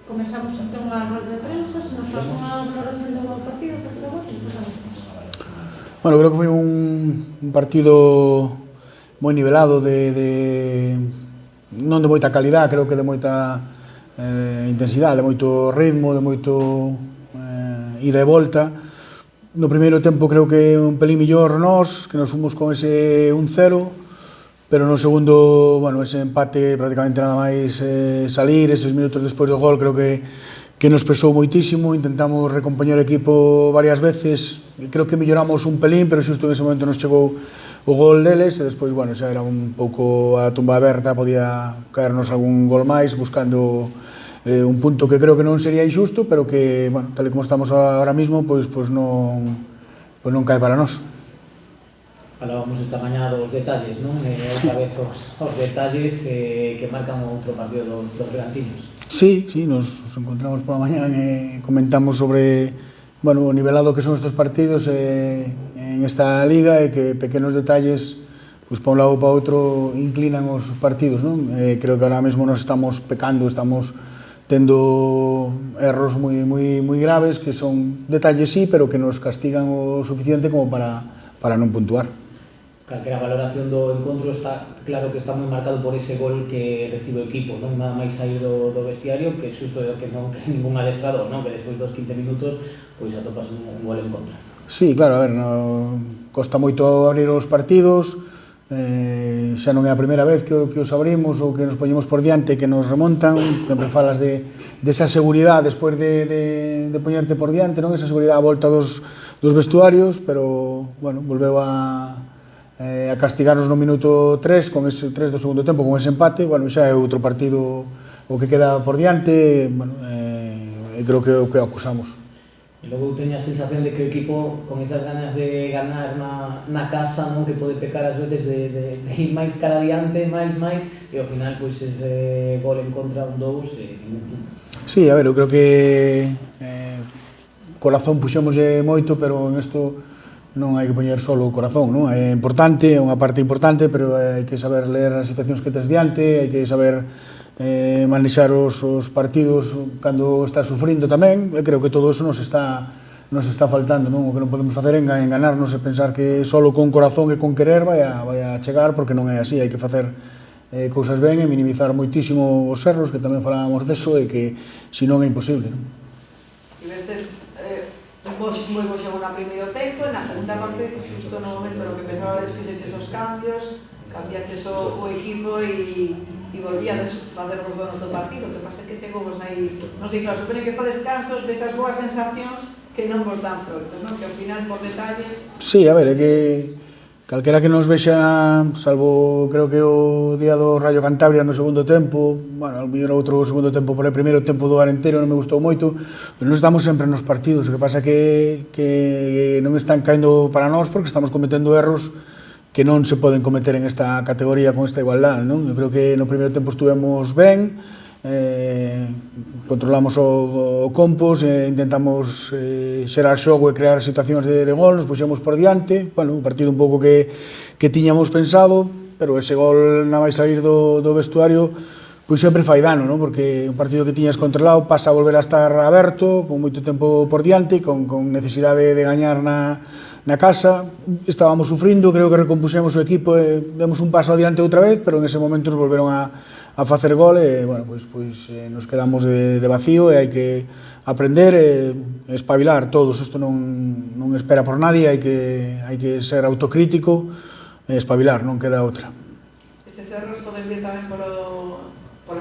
Comezamos a ter unha rolda de prensa, se nos pasa unha valoración do partido, por favor, e pasamos paso. Bueno, creo que foi un partido moi nivelado, non de moita calidad, creo que de moita intensidade, de moito ritmo, de moito ida e volta. No primeiro tempo creo que un pelín millor nós, que nos fomos con ese 1-0, pero no segundo, bueno, ese empate prácticamente nada máis salir, eses minutos despois do gol, creo que nos pesou moitísimo. Intentamos recompoñer o equipo varias veces, e creo que melloramos un pelín, pero xusto en ese momento nos chegou o gol deles, e despois, bueno, xa era un pouco a tumba aberta, podía caernos algún gol máis, buscando un punto que creo que non sería injusto, pero que, bueno, tal e como estamos ahora mismo, pois non cae para nós. Falábamos esta mañá dos detalles, non? Outra vez os detalles que marcan outro partido dos Bergantiños. Sí, nos encontramos pola mañá e comentamos sobre, bueno, o nivelado que son estes partidos en esta liga, e que pequenos detalles, pois para un lado ou para outro, inclinan os partidos, non? Creo que ahora mesmo nos estamos pecando, estamos tendo erros moi graves, que son detalles sí, pero que nos castigan o suficiente como para non puntuar. Calquera valoración do encontro está claro que está moi marcado por ese gol que recibe o equipo, non? Nada máis sair do vestiario, que xusto é o que non que ningún adestrador, non? Que despois dos 15 minutos pois atopas un gol en contra. Sí, claro, a ver, costa moito abrir os partidos, xa non é a primeira vez que os abrimos ou que nos poñemos por diante, que nos remontan. Sempre falas desa seguridade despois de poñerte por diante, non? Esa seguridade a volta dos vestuarios, pero, bueno, volveu a castigarnos no minuto 3, con ese 3 do segundo tempo, con ese empate. Bueno, xa é outro partido o que queda por diante, bueno, creo que é o que acusamos. E logo eu teño a sensación de que o equipo, con esas ganas de ganar na casa, non, que pode pecar ás veces de ir máis cara adiante, máis, e ao final, pois, ese gol en contra, un 2, ningún punto. Sí, a ver, eu creo que corazón puxémoslle moito, pero en isto non hai que poñer só o corazón, non? É importante, é unha parte importante, pero hai que saber ler as situacións que tes diante, hai que saber manexar os partidos cando estás sufrindo tamén. Eu creo que todo eso nos está faltando, non? O que non podemos facer é enganarnos e pensar que só con corazón e con querer vai a chegar, porque non é así. Hai que facer cousas ben e minimizar moitísimo os erros, que tamén falábamos deso, e que senón é imposible, non? Tivestes moi bo xogo na primeiro tempo, e na segunda parte, xusto no momento no que empezabades, fixeches os cambios, cambiaches o equipo e volvíades facer os donos do partido. O que pasa é que chegou vos aí, non sei, claro, supoño que está descansos desas boas sensacións que non vos dan froitos, non? Que ao final, por detalles... Sí, a ver, é que calquera que nos vexa, salvo creo que o día do Rayo Cantabria no segundo tempo, bueno, ao mellor outro segundo tempo, por o primeiro tempo do Arenteiro non me gustou moito, pero non estamos sempre nos partidos. O que pasa que non están caendo para nós, porque estamos cometendo erros que non se poden cometer en esta categoría con esta igualdade, non? Eu creo que no primeiro tempo estuvemos ben, controlamos o compos, intentamos xerar xogo e crear situacións de gol, nos puxemos por diante. Bueno, un partido un pouco que tiñamos pensado, pero ese gol na máis sair do vestuario, pois sempre fai dano, non? Porque un partido que tiñas controlado pasa a volver a estar aberto, con moito tempo por diante, con necesidade de gañar na casa. Estábamos sufrindo, creo que recompuxemos o equipo e demos un paso adiante outra vez, pero en ese momento nos volveron a facer gol e, bueno, pois nos quedamos de vacío, e hai que aprender e espabilar todos. Isto non espera por nadie, hai que ser autocrítico e espabilar, non queda outra. Estes erros poden vir tamén por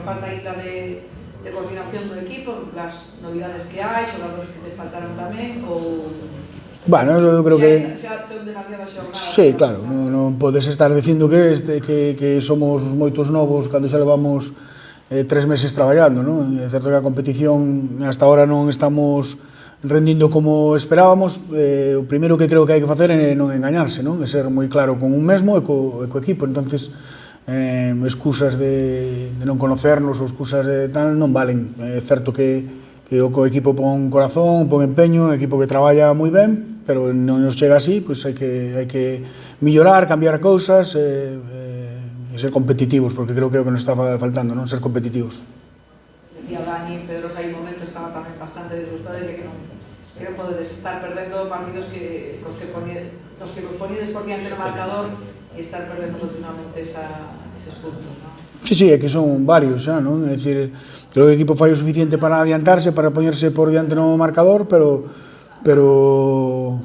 falta ainda de coordinación do equipo, las novidades que hai, xogadores que te faltaron tamén, ou... Bueno, eu creo que... Xa son demasiadas xornadas. Sí, claro, non podes estar dicindo que somos moitos novos cando xa levamos 3 meses traballando, non? É certo que a competición hasta ahora non estamos rendindo como esperábamos. O primeiro que creo que hai que facer é non engañarse, non? É ser moi claro con un mesmo e co equipo. Entonces, excusas de non conocernos ou excusas de tal non valen. É certo que o equipo pon corazón, pon empeño, un equipo que traballa moi ben, pero non nos chega así, pois hai que mellorar, cambiar cousas e ser competitivos, porque creo que é o que nos está faltando, non? Ser competitivos. Decía Dani, Pedro, hai momentos estar perdendo partidos que vos ponídes por diante no marcador e estar perdendo continuamente eses puntos, non? Sí, é que son varios xa, non? É dicir, creo que o equipo fai o suficiente para adiantarse, para poñerse por diante no marcador, pero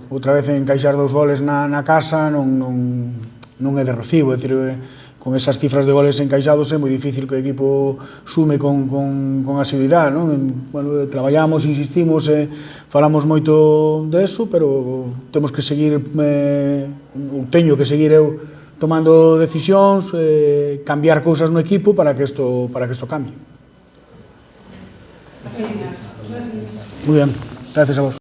outra vez encaixar 2 goles na casa non é de recibo, é dicir, con esas cifras de goles encaixados é moi difícil que o equipo sume con asiduidade, non? Bueno, traballamos, insistimos, falamos moito deso, pero temos que seguir, teño que seguir eu tomando decisións, cambiar cousas no equipo para que isto cambie. Gracias. Muy bien, gracias a vos.